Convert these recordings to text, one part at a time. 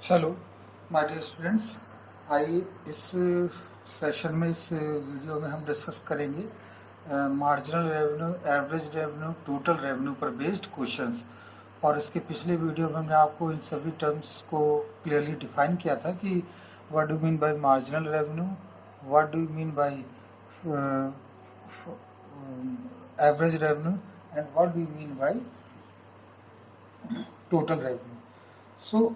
Hello my dear students. आइए इस session में, इस वीडियो में हम डिस्कस करेंगे marginal revenue, average revenue, total revenue पर बेस्ड क्वेश्चंस। और इसके पिछले वीडियो में हमने आपको इन सभी टर्म्स को क्लियरली डिफाइन किया था कि what do mean by marginal revenue, what do mean by average revenue and what do mean by total revenue. So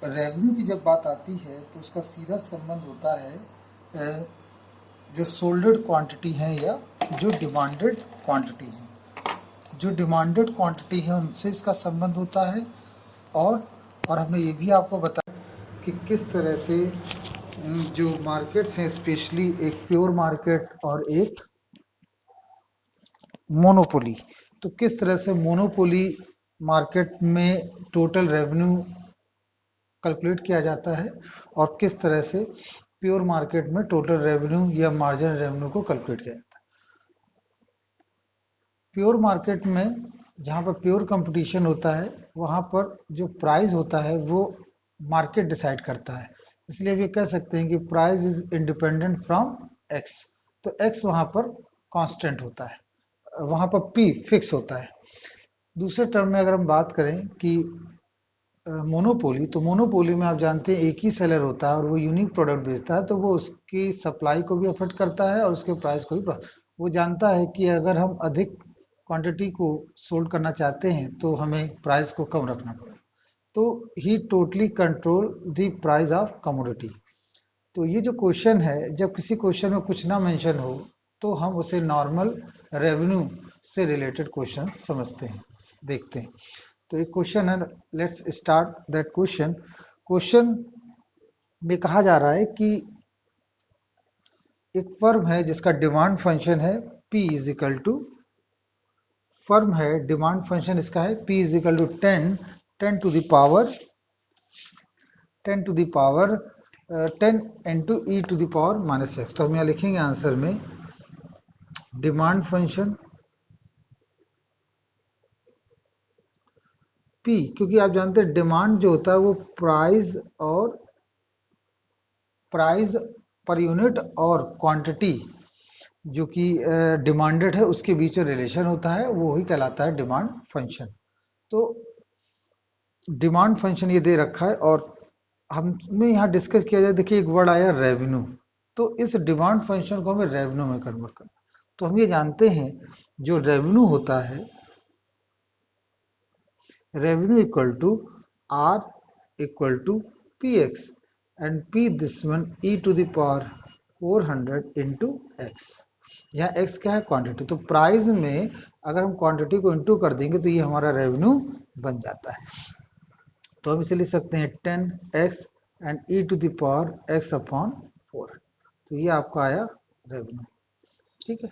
revenue की जब बात आती है तो उसका सीधा संबंध होता है जो सोल्डेड क्वांटिटी है या जो डिमांडेड क्वांटिटी है। जो डिमांडेड क्वांटिटी है उनसे इसका संबंध होता है। और हमने ये भी आपको बताया कि किस तरह से जो मार्केट्स हैं, स्पेशली एक प्योर मार्केट और एक मोनोपोली, तो किस तरह से मोनोपोली मार्केट में टोटल रेवेन्यू कैलकुलेट किया जाता है और किस तरह से प्योर मार्केट में टोटल रेवेन्यू या मार्जिनल रेवेन्यू को कैलकुलेट किया जाता है। प्योर मार्केट में जहाँ पर प्योर कंपटीशन होता है वहाँ पर जो प्राइस होता है वो मार्केट डिसाइड करता है। इसलिए भी कह सकते हैं कि price is independent from x. तो एक्स वहाँ पर कांस्टेंट होता है, वहाँ पर पी फिक्स होता है। दूसरे टर्म में अगर हम बात करें कि मोनोपोली, तो मोनोपोली में आप जानते हैं एक ही सेलर होता है और वो यूनिक प्रोडक्ट बेचता है, तो वो उसकी सप्लाई को भी अफेक्ट करता है और उसके प्राइस को भी। वो जानता है कि अगर हम अधिक क्वांटिटी को सोल्ड करना चाहते हैं तो हमें प्राइस को कम रखना पड़ेगा। तो ही totally control the price of commodity. तो ये जो क्वेश्चन है, जब किसी क्वेश्चन में कुछ ना मेंशन हो तो हम उसे नॉर्मल रेवेन्यू से रिलेटेड क्वेश्चन समझते हैं, देखते हैं। तो एक क्वेश्चन है, let's start that question. Question में कहा जा रहा है कि एक फर्म है जिसका डिमांड फंक्शन है P is equal to, firm है डिमांड फंक्शन इसका है P is equal to 10 to the power 10 into e to the power minus x. तो हम यहाँ लिखेंगे आंसर में डिमांड फंक्शन P, क्योंकि आप जानते हैं डिमांड जो होता है वो प्राइस पर यूनिट और क्वांटिटी जो कि डिमांडेड है उसके बीच में रिलेशन होता है, वो ही कहलाता है डिमांड फंक्शन। तो डिमांड फंक्शन ये दे रखा है और हमें यहाँ डिस्कस किया जाए। देखिए एक वर्ड आया रेवेन्यू, तो इस डिमांड फंक्शन को हमें रेवेन्यू में कन्वर्ट करना। तो हम ये जानते हैं जो रेवेन्यू होता है, revenue equal to R equal to P X and P this one e to the power 400 into x. यहाँ x क्या है? क्वांटिटी। तो प्राइस में अगर हम क्वांटिटी को इंटू कर देंगे तो ये हमारा रेवेन्यू बन जाता है। तो हम इसे लिख सकते हैं 10x and e to the power x upon 4। तो ये आपका आया रेवेन्यू। ठीक है,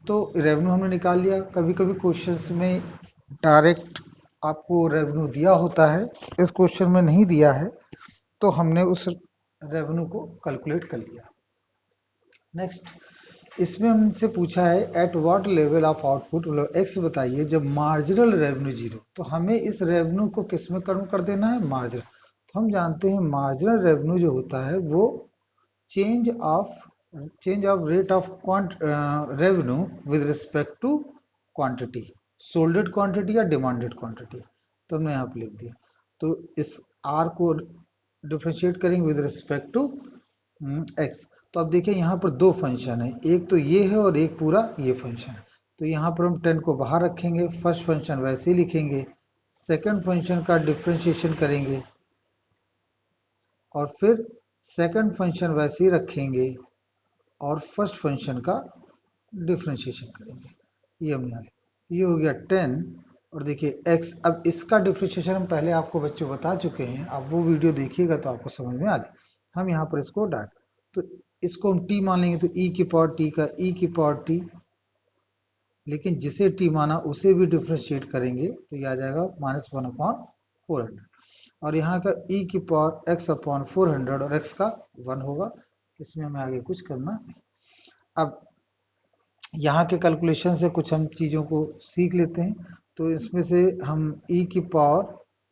तो रेवेन्यू हमने निकाल लिया। कभी कभी क्वेश्चंस में डायरेक्ट आपको रेवेन्यू दिया होता है, इस क्वेश्चन में नहीं दिया है, तो हमने उस रेवेन्यू को कैलकुलेट कर लिया। नेक्स्ट, इसमें हमसे पूछा है at what level of output, मतलब एक्स बताइए जब मार्जिनल रेवेन्यू जीरो। तो हमें इस रेवेन्यू को किस में कन्वर्ट कर देना है? मार्जिनल। तो हम जानते हैं मार्जिनल रेवेन्यू जो होता है वो change of rate of revenue with respect to quantity, solded quantity या डिमांडेड क्वांटिटी। तो हमने यहाँ पे लिख दिया। तो इस आर को डिफ्रेंशिएट करेंगे विद रिस्पेक्ट टू एक्स। तो अब देखिए यहाँ पर दो फंक्शन है, एक तो ये है और एक पूरा ये फंक्शन है। तो यहाँ पर हम 10 को बाहर रखेंगे, फर्स्ट फंक्शन वैसे ही लिखेंगे, सेकंड फंक्शन का डिफ्रेंशिएशन करेंगे और फिर सेकंड फंक्शन वैसे ही रखेंगे और फर्स्ट फंक्शन का डिफ्रेंशिएशन करेंगे। ये हम यहाँ, ये हो गया 10 और देखिए x। अब इसका डिफ्रेंशिएशन हम पहले आपको बच्चों बता चुके हैं, आप वो वीडियो देखिएगा तो आपको समझ में आ जाए। हम यहाँ पर इसको डाट, तो इसको हम t मान लेंगे, तो e की पावर t का e की पावर t, लेकिन जिसे t माना उसे भी डिफ्रेंशिएट करेंगे तो ये आ जाएगा -1 अपॉन 400। और यहाँ का e की पावर x अपॉन 400 और x का 1 होगा। इसमें हमें आगे कुछ करना नहीं। अब यहाँ के कैलकुलेशन से कुछ हम चीज़ों को सीख लेते हैं। तो इसमें से हम e की पावर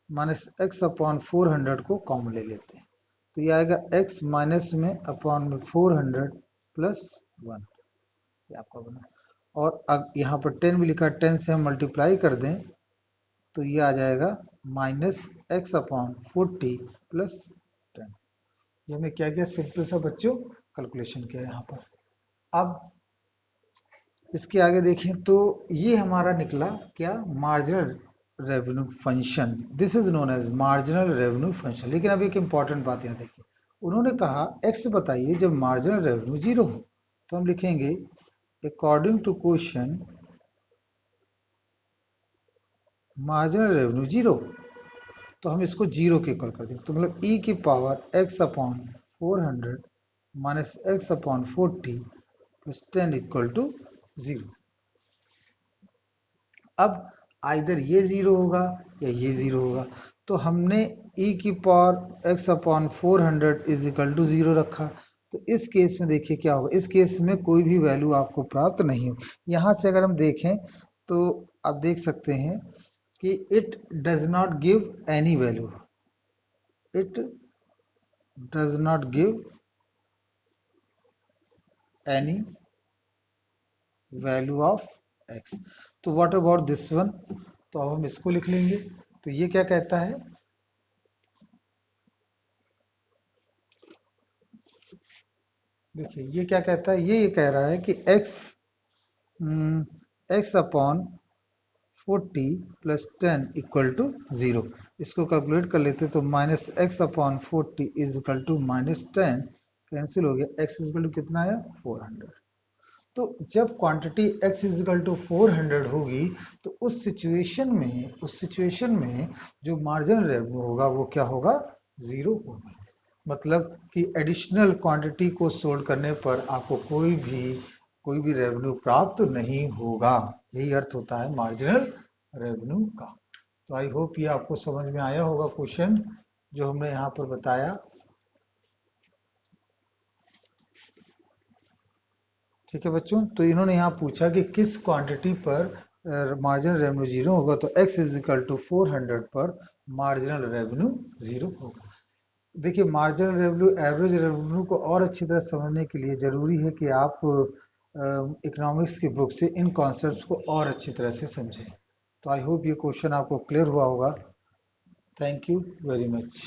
माइनस एक्स अपॉन 400 को कॉमन ले लेते हैं, तो ये आएगा x माइनस में अपॉन में 400 प्लस 1, ये आपका बना। और अब यहाँ पर 10 भी लिखा, 10 से हम मल्टीप्लाई कर दें तो ये आ जाएगा माइनस एक्स अपॉन 40 प्लस 10। ये हमने क्या किया, सिंपल सा बच्चों कैलकुलेशन किया यहाँ पर। अब इसके आगे देखें तो ये हमारा निकला क्या, marginal revenue function. This is known as marginal revenue function. लेकिन अब एक इंपॉर्टेंट बात यहाँ देखिए, उन्होंने कहा एक्स बताइए जब मार्जिनल रेवेन्यू जीरो हो, तो हम लिखेंगे according to question marginal revenue zero, तो हम इसको जीरो के इक्वल कर देंगे। तो मतलब e की power x upon 400 minus x upon 40 plus 10 equal to 0। अब आइदर ये जीरो होगा या ये जीरो होगा, तो हमने e की power x upon 400 is equal to 0 रखा। तो इस केस में देखिए क्या होगा, इस केस में कोई भी वैल्यू आपको प्राप्त नहीं होगी। यहाँ से अगर हम देखें तो आप देख सकते हैं कि it does not give any value, it does not give any value of x। तो व्हाट अबाउट दिस वन, तो अब हम इसको लिख लेंगे। तो ये क्या कहता है, देखिए ये क्या कहता है, ये कह रहा है कि x upon 40 plus 10 equal to 0। इसको कैलकुलेट कर लेते तो minus x upon 40 is equal to minus 10 cancel हो गया, x इज इक्वल टू कितना आया 400। तो जब quantity x is equal to 400 होगी तो उस सिचुएशन में जो मार्जिनल रेवेन्यू होगा वो क्या होगा, जीरो होगा। मतलब कि एडिशनल क्वांटिटी को सोल्ड करने पर आपको कोई भी रेवेन्यू प्राप्त नहीं होगा। यही अर्थ होता है मार्जिनल रेवेन्यू का। तो आई होप ये आपको समझ में आया होगा क्वेश्चन जो हमने यहाँ पर बताया। ठीक है बच्चों, तो इन्होंने यहाँ पूछा कि किस क्वांटिटी पर मार्जिनल रेवेन्यू जीरो होगा, तो x इज इक्वल टू 400 पर मार्जिनल रेवेन्यू जीरो होगा। देखिए मार्जिनल रेवेन्यू एवरेज रेवेन्यू को और अच्छी तरह समझने के लिए जरूरी है कि आप इकोनॉमिक्स की बुक से इन कॉन्सेप्ट्स को और अच्छी तरह से समझें। तो आई होप ये क्वेश्चन आपको क्लियर हुआ होगा। Thank you very much.